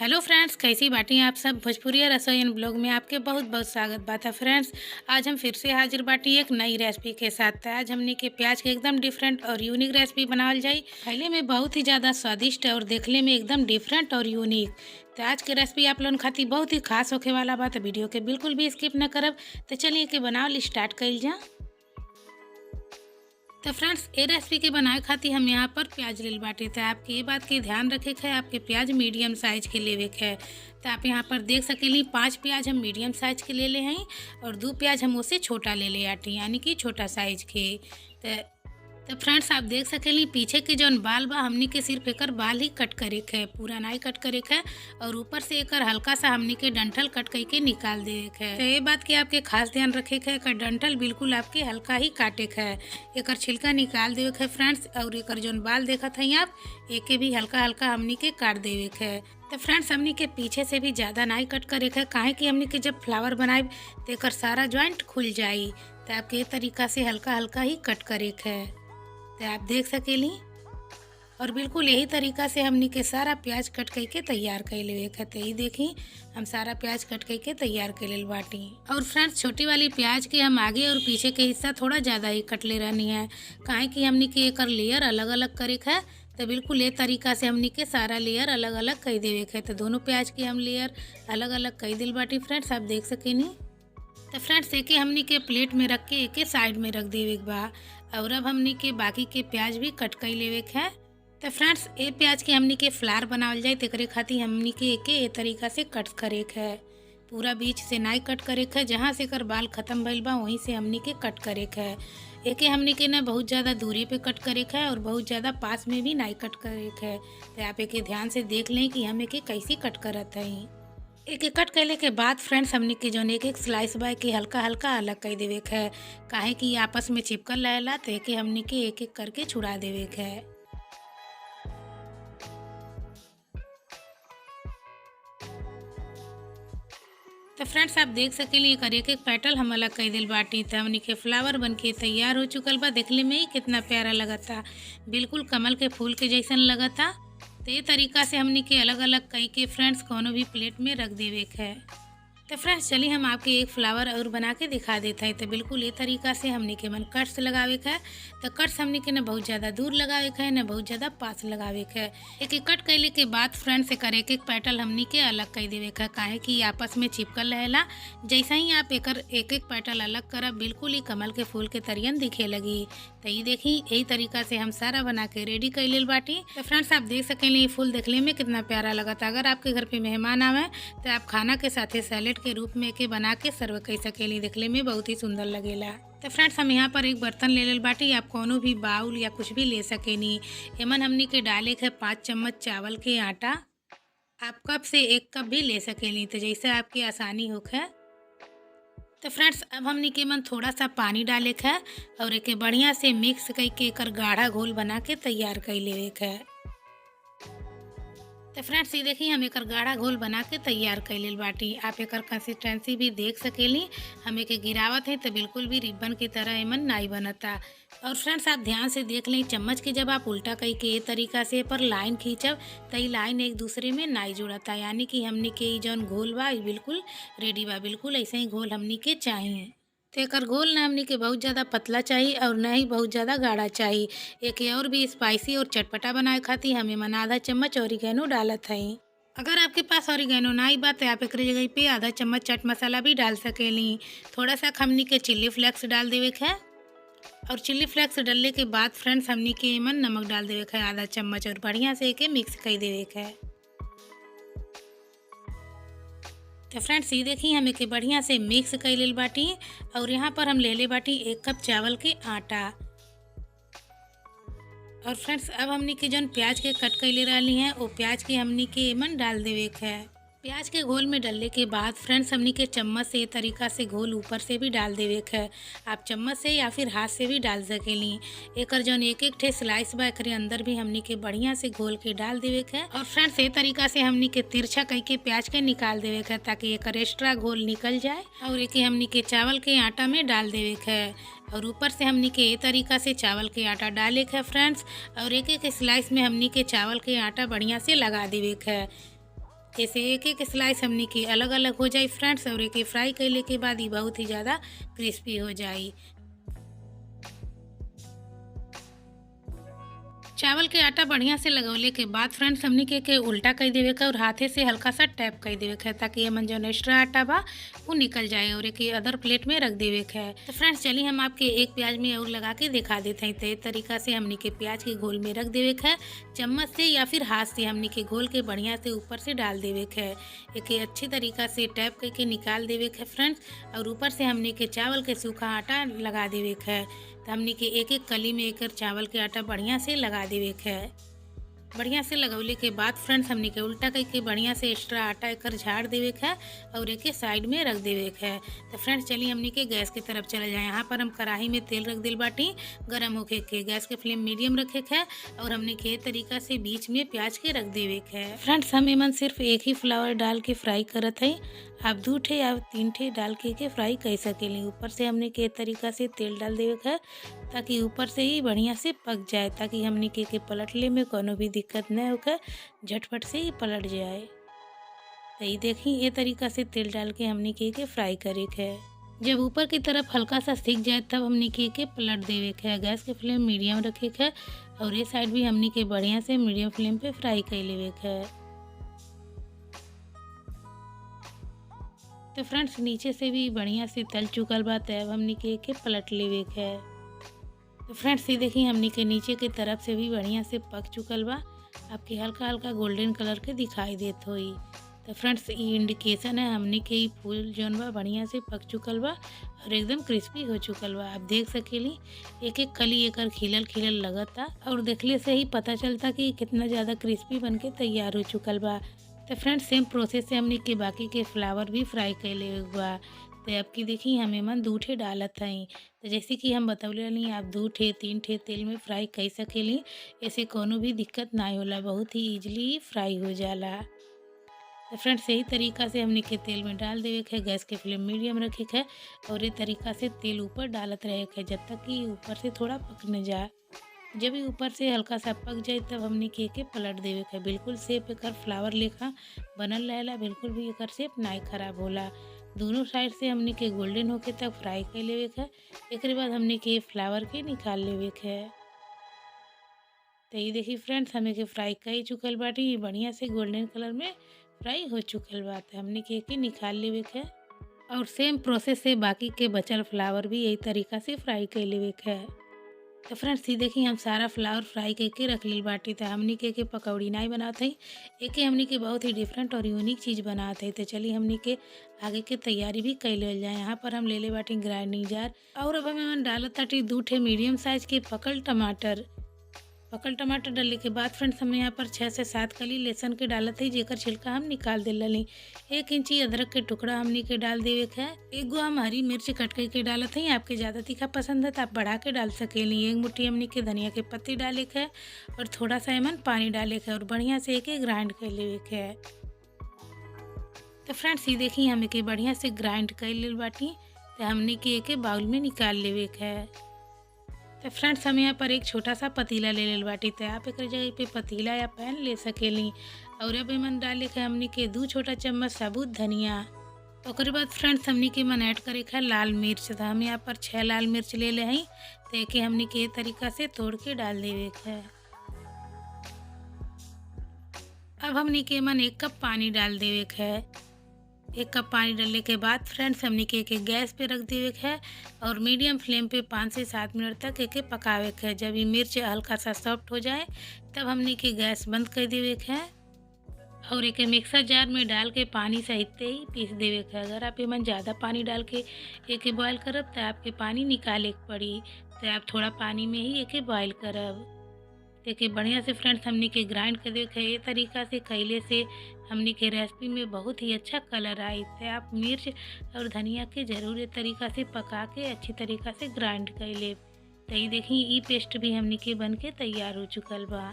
Hello friends, कैसी बाटी आप सब। भोजपुरी रसोईन ब्लॉग में आपके बहुत बहुत स्वागत बात है। फ्रेंड्स, आज हम फिर से हाजिर बाटी एक नई रेसिपी के साथ। आज हमने के प्याज के एकदम डिफरेंट और यूनिक रेसिपी बनावल जाए। खाने में बहुत ही ज़्यादा स्वादिष्ट है और देखने में एकदम डिफरेंट और यूनिक। तो आज के रेसिपी आप लोगों खातिर बहुत ही खास होके वाला बात है। वीडियो के बिल्कुल भी स्किप न करब। तो चलिए के बनावल स्टार्ट कल जा। तो फ्रेंड्स, ये रेसिपी के बनाए खातिर हम यहाँ पर प्याज ले बाटे। तो आपके ये बात के ध्यान रखे है, आपके प्याज मीडियम साइज के लेवे के है। तो आप यहाँ पर देख सकेली 5 प्याज हम मीडियम साइज के ले ले हैं और 2 प्याज हम उससे छोटा ले ले आटे, यानी कि छोटा साइज के। तो फ्रेंड्स, आप देख सकेली पीछे के जौन बाल बा हमनी के सिर्फ एकर बाल ही कट करे है, पूरा नहीं कट करे है। और ऊपर से एकर हल्का सा हमनी के डंठल कट करके निकाल दे है। तो ये बात के आपके खास ध्यान रखे है, एकर डंठल बिल्कुल आपके हल्का ही काटे है। एकर छिलका निकाल देवे है फ्रेंड्स। और एकर जौन बाल देखत हैं आप, एके भी हल्का हल्का हमनी के काट देवे है। तो फ्रेंड्स, हमनी के पीछे से भी ज़्यादा नहीं कट करे है, काहे कि हमनी के जब फ्लावर बनाए तो एकर सारा ज्वाइंट खुल जाई। तो आपके ये तरीका से हल्का हल्का ही कट करे है। तो आप देख सकेली और बिल्कुल यही तरीका से हमनी के सारा प्याज कट करके तैयार कर लेवे है। तो ये देखी हम सारा प्याज कट करके तैयार कर ले बाटी। और फ्रेंड्स, छोटी वाली प्याज के हम आगे और पीछे के हिस्सा थोड़ा ज़्यादा ही कट ले रहनी है, काहे कि हमनी के एकर लेयर अलग अलग करे है। तो बिल्कुल ये तरीका से हमनी के सारा लेयर अलग अलग कर देवे है। तो दोनों प्याज के हम लेयर अलग अलग कर दिल बाटी। फ्रेंड्स, आप देख सकेनी। तो फ्रेंड्स, एके हमनी के प्लेट में रख के एके साइड में रख देवे के बा। और अब हमनी के बाकी के प्याज भी कट कर लेवे के है। तो फ्रेंड्स, ये प्याज के हमनी के फ्लावर बनावल जाए तेकरे खातिर हमनी के एके ए तरीका से कट करे के है। पूरा बीच से नाई कट करे के है, जहाँ से एकर बाल खत्म भइल बा वहीं से हमनी के कट करे के है। एके हमनी के ना बहुत ज़्यादा दूरी पे कट करे के है और बहुत ज़्यादा पास में भी नाई कट करे के है। तो आप एके ध्यान से देख लें कि हम एके कैसे कट करत हैं। एक एक कट कैले के बाद फ्रेंड्स, हमने के जौन एक एक स्लाइस बाय के हल्का हल्का अलग कर देवे के है, काहे कि आपस में चिपकल रहेला। तो एके हमने के एक एक करके छुड़ा देवे के है। तो फ्रेंड्स, आप देख सकेली एकर एक एक पेटल हम अलग कर दिल बाटी। तो हमने के फ्लावर बन के तैयार हो चुकल बा। देखने में ही कितना प्यारा लगता, बिल्कुल कमल के फूल के जैसन लगता। तो ये तरीका से हमनी के अलग अलग कई के फ्रेंड्स कोनो भी प्लेट में रख देवे के है। तो फ्रेंड्स, चलिए हम आपके एक फ्लावर और बना के दिखा देते हैं। तो बिल्कुल ये तरीका से हमनी के मन कट्स लगावे के है। तो कट्स हमनी के न बहुत ज़्यादा दूर लगावे के है, न बहुत ज़्यादा पास लगावे के है। एक एक कट कैले के बाद फ्रेंड्स, एकर एक एक पेटल हमनी के अलग कर देवे के है, काहे कि आपस में चिपकल रहेला। जैसा ही आप एकर एक एक पेटल अलग करब, बिल्कुल ही कमल के फूल के तरियन दिखे लगी। तो ये देखी यही तरीका से हम सारा बना के रेडी कर ले बाटी। तो फ्रेंड्स, आप देख सकेंगे ये फूल देखने में कितना प्यारा लगता। अगर आपके घर पे मेहमान आवे तो आप खाना के साथे सैलेड के रूप में के बना के सर्व कर सकेली। देखने में बहुत ही सुंदर लगेला। तो फ्रेंड्स, हम यहाँ पर एक बर्तन ले ले बाटी। आप कोनो भी बाउल या कुछ भी ले सकेनी। एमन हमनी के डाले के 5 चम्मच चावल के आटा। आप कप से 1 कप भी ले सकेली, तो जैसे आपकी आसानी होखे। तो फ्रेंड्स, अब हमनी के मन थोड़ा सा पानी डाले के है और एके बढ़िया से मिक्स करके एकर गाढ़ा घोल बना के तैयार कर लेवे के है। तो फ्रेंड्स, ये देखिए हम एकर गाढ़ा घोल बना के तैयार कर लेल बाटी। आप एकर कंसिस्टेंसी भी देख सकेली। हम एके गिरावत है तो बिल्कुल भी रिबन की तरह एमन नहीं बनता। और फ्रेंड्स, आप ध्यान से देख लें, चम्मच के जब आप उल्टा कई के ये तरीका से पर लाइन खींचब तो ये लाइन एक दूसरे में नहीं जुड़ता, यानी कि हमनी के जौन घोल बा बिल्कुल रेडी बा। बिल्कुल ऐसे ही घोल हमनी के चाहिए। तो एकर घोल ना हमनी के बहुत ज़्यादा पतला चाहिए और ना ही बहुत ज़्यादा गाढ़ा चाहिए। एक और भी स्पाइसी और चटपटा बनाए खातिर हमें मन आधा चम्मच ऑरिगेनो डालत है। अगर आपके पास ऑरिगेनो नहीं बा तो आप एक जगह पे आधा चम्मच चाट मसाला भी डाल सकेली। थोड़ा सा हमनी के चिल्ली फ्लेक्स डाल देवे के है। और चिल्ली फ्लेक्स डालने के बाद फ्रेंड्स, हमनी के मन नमक डाल देवे के है आधा चम्मच और बढ़िया से एके मिक्स कर देवे के है। तो फ्रेंड्स, ये देखिए हम एके बढ़िया से मिक्स कर ले बाटी। और यहाँ पर हम ले ले बाटी 1 कप चावल के आटा। और फ्रेंड्स, अब हमनी के जौन प्याज के कट कर ले रही हैं वो प्याज के हमनी के एमन डाल देवे के है। प्याज के घोल में डालने के बाद फ्रेंड्स, हमनी के चम्मच से तरीका से घोल ऊपर से भी डाल देवे के है। आप चम्मच से या फिर हाथ से भी डाल सकेली। एकर जौन एक एक ठे स्लाइस बा एकरे अंदर भी हमनी के बढ़िया से घोल के डाल देवे के है। और फ्रेंड्स, ये तरीका से हमनी के तिरछा कई के प्याज के निकाल देवे के है, ताकि एकर एक्स्ट्रा घोल निकल जाए। और एके हमनी के चावल के आटा में डाल देवे के है। और ऊपर से हमनी के ये तरीका से चावल के आटा डाले के है फ्रेंड्स। और एक एक स्लाइस में हमनी के चावल के आटा बढ़िया से लगा देवे के है। ऐसे एक एक स्लाइस हमनी के अलग अलग हो जाई फ्रेंड्स, और एक फ्राई कैले के बाद ये बहुत ही ज़्यादा क्रिस्पी हो जाई। चावल के आटा बढ़िया से लगौले के बाद फ्रेंड्स हमनी के उल्टा कर देवे का और हाथे से हल्का सा टैप कर देवे का, ताकि हमन जो एक्स्ट्रा आटा बा वो निकल जाए और एक अदर प्लेट में रख देवे का है। तो फ्रेंड्स चलिए हम आपके एक प्याज में और लगा के दिखा देते हैं। तो इस तरीका से हमनी के प्याज के घोल में रख देवे का है, चम्मच से या फिर हाथ से हमनी के घोल के बढ़िया से ऊपर से डाल देवे का है। एक अच्छी तरीका से टैप करके निकाल देवे का फ्रेंड्स, और ऊपर से हमनी के चावल के सूखा आटा लगा देवे का है। तो हमनी के एक एक कली में एक चावल के आटा बढ़िया से लगा देवे के है। बढ़िया से लगौले के बाद फ्रेंड्स हमनी के उल्टा करके बढ़िया से एक्स्ट्रा आटा एकर झाड़ देवे के है और एक साइड में रख देवे के है। तो फ्रेंड्स चलिए हमनी के गैस की तरफ चले जाए। यहाँ पर हम कढ़ाई में तेल रख दिल बाटी गरम होके के, गैस के फ्लेम मीडियम रखे के है और हमने के तरीका से बीच में प्याज के रख देवे के है। फ्रेंड्स हम एमन सिर्फ एक ही फ्लावर डाल के फ्राई करत है, आप 2 ठे या 3 ठे डाल के फ्राई कर सकेली। ऊपर से हमने के तरीका से तेल डाल देवे का, ताकि ऊपर से ही बढ़िया से पक जाए, ताकि हमने के पलटले में कोनो भी दिक्कत न होकर झटपट से ही पलट जाए। तो ये देखी ये तरीका से तेल डाल के हमने के फ्राई करे के है। जब ऊपर की तरफ हल्का सा सिक जाए तब हमने के पलट देवे के है। गैस के फ्लेम मीडियम रखे के है और ये साइड भी हमने के बढ़िया से मीडियम फ्लेम पे फ्राई कर लेवे के है। तो फ्रेंड्स नीचे से भी बढ़िया से तल चुकल बा, तब हमनी के पलट लेवे के है। तो फ्रेंड्स ये देखिए हमनी के नीचे के तरफ से भी बढ़िया से पक चुकल बा, आपके हल्का हल्का गोल्डन कलर के दिखाई देत होई। तो फ्रेंड्स ये इंडिकेशन है हमनी के फूल जौन बा बढ़िया से पक चुकल बा और एकदम क्रिस्पी हो चुकल बा। आप देख सकेली एक एक कली एकर खिलल खिलल लगता और देखले से ही पता चलता कि कितना ज़्यादा क्रिस्पी बन के तैयार हो चुकल बा। तो फ्रेंड्स सेम प्रोसेस से हमने के बाकी के फ्लावर भी फ्राई कर ले बा। तो अब की देखी हमें मन 2 ठे डालत हई। तो जैसे कि हम बतौले रही आप 2 ठे 3 ठे तेल में फ्राई कर सकेली, ऐसे कोनो भी दिक्कत ना होला, बहुत ही ईजिली फ्राई हो जाला। तो फ्रेंड्स यही तरीका से हमने के तेल में डाल देवे के, गैस के फ्लेम मीडियम रखे के और ये तरीका से तेल ऊपर डालत रहे के जब तक कि ऊपर से थोड़ा पक न जाए। जब भी ऊपर से हल्का सा पक जाए तब हमने के पलट देवे के। बिल्कुल सेप एकर फ्लावर लेखा बनल रहेला, बिल्कुल भी एकर सेप नाई खराब होला। दोनों साइड से हमने के गोल्डन होके तक फ्राई कर लेवे के। एक बाद हमने के फ्लावर के निकाल लेवे के। तो ये देखिए फ्रेंड्स हमें के फ्राई कर चुकल बाटी, ये बढ़िया से गोल्डन कलर में फ्राई हो चुकल बात है। हमने के निकाल लेवे के और सेम प्रोसेस से बाकी के बचल फ्लावर भी यही तरीका से फ्राई कर लेवे के। तो फ्रेंड्स ये देखिए हम सारा फ्लावर फ्राई करके रख ली बाटी। तो हमनी के पकौड़ी नहीं बनाते हैं, एक हमनी के बहुत ही डिफरेंट और यूनिक चीज़ बनाते हैं। तो चलिए हमनी के आगे के तैयारी भी कर ले जाए। यहाँ पर हम ले ले बाटी ग्राइंडिंग जार और अब हमें डालत ताटी 2 ठे मीडियम साइज के पकल टमाटर डालने के बाद फ्रेंड्स हमने यहाँ पर 6 से 7 कली लहसुन के डालत है, जेकर छिलका हम निकाल दे ली। 1 इंची अदरक के टुकड़ा हमने के डाल देवे के है। 1 गो हम हरी मिर्च कट के डालत है, आपके ज़्यादा तीखा पसंद है तो आप बढ़ा के डाल सकेली। 1 मुट्ठी हमने के धनिया के पत्ती डाले के और थोड़ा सा एमन पानी डाले के और बढ़िया से एक ग्राइंड कर लेवे के है। तो फ्रेंड्स ये देखिए हमें के बढ़िया से ग्राइंड कर ले बाटी। तो हमने के एक बाउल में निकाल लेवे के है। तो फ्रेंड्स हम यहाँ पर एक छोटा सा पतीला ले ले बाटी। तो आप एक जगह पे पतीला या पैन ले सकेली और अब मन डाले के हमने के 2 छोटा चम्मच साबुत धनिया। और बाद फ्रेंड्स हमने के मन ऐड करे के लाल मिर्च। तो हम यहाँ पर 6 लाल मिर्च ले ले हैं, तो एक हमने के तरीका से तोड़ के डाल देवे के। अब हमने के मन 1 कप पानी डाल देवे के। 1 कप पानी डालने के बाद फ्रेंड्स हमने के गैस पे रख देवे के और मीडियम फ्लेम पे 5 से 7 मिनट तक एक पकावे के। जब ये मिर्च हल्का सा सॉफ्ट हो जाए तब हमने के गैस बंद कर देवे के और एक मिक्सर जार में डाल के पानी सहित ही पीस देवे के। अगर आप मन ज़्यादा पानी डाल के एक बॉयल करब तो आपके पानी निकाले के पड़ी, तो आप थोड़ा पानी में ही एक बॉयल करब। देखिए बढ़िया से फ्रेंड्स हमने के ग्राइंड कर देखे। ये तरीका से कैले से हमने के रेसिपी में बहुत ही अच्छा कलर आई। तो आप मिर्च और धनिया के जरूर ये तरीका से पका के अच्छी तरीका से ग्राइंड कर ले। तो ये देखिए ये पेस्ट भी हमने के बन के तैयार हो चुकल बा।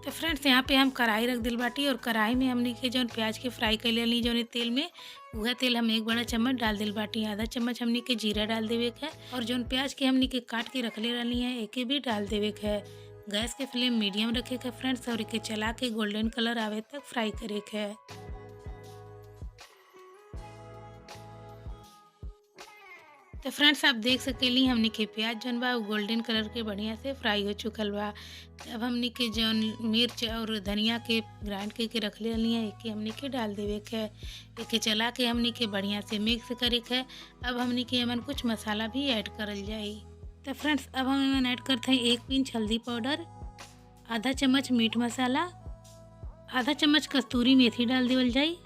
तो फ्रेंड्स यहाँ पे हम कढ़ाई रख दिल बाटी और कढ़ाई में हमने के जौन प्याज के फ्राई कर ली जौन तेल में, वह तेल हम 1 बड़ा चम्मच डाल दिल बाटी। आधा चम्मच हमने के जीरा डाल देवे के और जौन प्याज के हमने के काट के रख ले रही है एक भी डाल देवे के। गैस के फ्लेम मीडियम रखे के फ्रेंड्स और इके चला के गोल्डन कलर आवे तक फ्राई करे के। तो फ्रेंड्स आप देख सकेली हमनी के प्याज जौन बा गोल्डन कलर के बढ़िया से फ्राई हो चुकल बा। अब हमनी के जौन मिर्च और धनिया के ग्राइंड करके रखले रहली है एके हमनी के डाल देवे के है। एके चला के हमनी के बढ़िया से मिक्स करे के है। अब हमनी के एमन कुछ मसाला भी ऐड करल जाई। तो फ्रेंड्स अब हम एमन ऐड करते हैं 1 पिंच हल्दी पाउडर, आधा चम्मच मीट मसाला, आधा चम्मच कस्तूरी मेथी डाल देवल जाई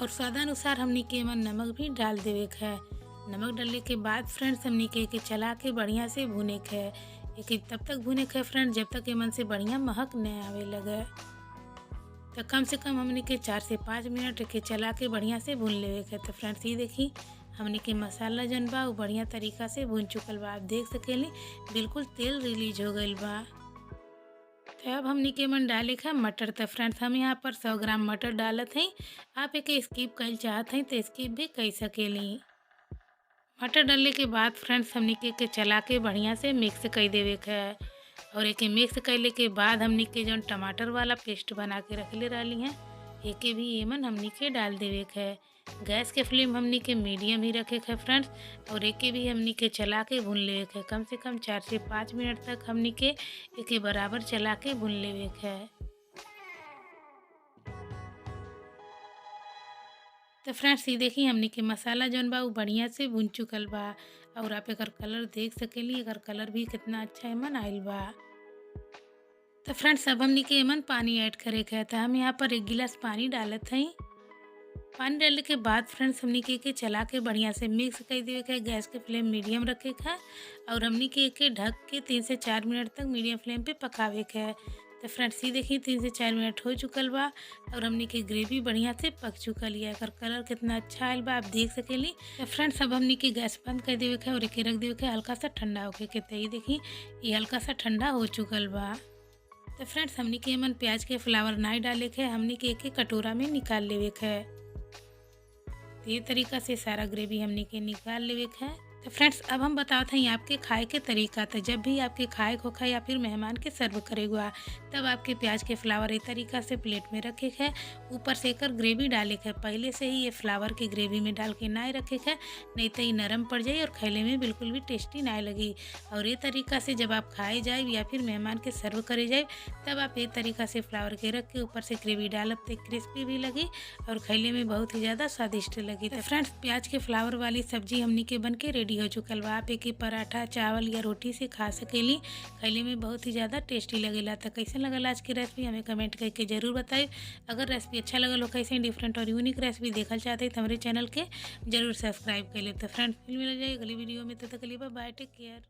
और स्वाद अनुसार हमनी के एमन नमक भी डाल देवे के है। नमक डालने के बाद फ्रेंड्स हमनी के चला के बढ़िया से भुने के है। एके तब तक भुने के फ्रेंड्स जब तक एमन से बढ़िया महक न आवे लगे। तो कम से कम हमनी के 4 से 5 मिनट के चला के बढ़िया से भून लेवे के। तो फ्रेंड्स ये देखी हमनी के मसाला जन बा वो बढ़िया तरीका से भून चुकल बा। आप देख सकेली बिल्कुल तेल रिलीज हो गईल बा। तो अब हमनी के मन डाले का मटर। तो फ्रेंड्स हम यहाँ पर 100 ग्राम मटर डालत हैं। आप एके स्किप कईल चाहत हैं तो स्किप भी कर सकेली। मटर डालने के बाद फ्रेंड्स हमनी के चला के बढ़िया से मिक्स कर देवे के है और एके मिक्स करले के बाद हमनी के जौन टमाटर वाला पेस्ट बना के रखले रहली हैं एके भी एमन हमनी के डाल देवे के है। गैस के फ्लेम हमनी के मीडियम ही रखे के फ्रेंड्स और एके भी हमनी के चला के भून लेवे के। कम से कम 4 से 5 मिनट तक हमनी के एके बराबर चला के भून लेवे के है। तो फ्रेंड्स ये देखी हमनी के मसाला जौन बा वो बढ़िया से भुन चुकल बा और आप एकर कलर देख सकेली। एकर कलर भी कितना अच्छा एमन आइल बा। तो फ्रेंड्स अब हमनी के एमन पानी ऐड करे के है। तो हम यहाँ पर 1 गिलास पानी डालत हई। पानी डालने के बाद फ्रेंड्स हमनी के चला के बढ़िया से मिक्स कर देवे के। गैस के फ्लेम मीडियम रखे के है और हमनी के ढक के 3 से 4 मिनट तक मीडियम फ्लेम पे पकावे के है। तो फ्रेंड्स ये देखिए 3 से 4 मिनट हो चुकल बा और हमनी के ग्रेवी बढ़िया से पक चुकल है। एकर कलर कितना अच्छा आयल बा आप देख सकेली। तो फ्रेंड्स अब हमनी के गैस बंद कर देवे के और एके रख देवे के हल्का सा ठंडा होके के। तो ये देखी ये हल्का सा ठंडा हो चुकल बा। तो फ्रेंड्स हमनी के एमन प्याज के फ्लावर नहीं डाले के हमनी के एक कटोरा में निकाल लेवे के है। तो ये तरीका से सारा ग्रेवी हमनी के निकाल लेवे के है। तो फ्रेंड्स अब हम बताते हैं आपके खाए के तरीका। तो जब भी आपके खाए को खाए या फिर मेहमान के सर्व करेगा तब आपके प्याज के फ्लावर इस तरीका से प्लेट में रखे है। ऊपर से एकर ग्रेवी डाले के पहले से ही ये फ्लावर के ग्रेवी में डाल के ना रखे है, नहीं तो ये नरम पड़ जाए और खाने में बिल्कुल भी टेस्टी ना लगी। और ये तरीका से जब आप खाए जाए या फिर मेहमान के सर्व करे जाए तब आप ये तरीका से फ्लावर के रख के ऊपर से ग्रेवी डालब तो क्रिस्पी भी लगी और खाने में बहुत ही ज़्यादा स्वादिष्ट लगी। तो फ्रेंड्स प्याज के फ्लावर वाली सब्जी हमनी के बन के रेडी हो चुकल बा। आप एके पराठा चावल या रोटी से खा सकेली। खाने में बहुत ही ज़्यादा टेस्टी लगेला। तो कैसे लगल आज की रेसिपी हमें कमेंट करके जरूर बताइए। अगर रेसिपी अच्छा लगल हो कैसे डिफरेंट और यूनिक रेसिपी देखल चाहते हैं तो हमारे चैनल के जरूर सब्सक्राइब कर ले। तो फ्रेंड्स फिर मिल जाए अगली वीडियो में। तो तक के लिए बाय, टेक केयर।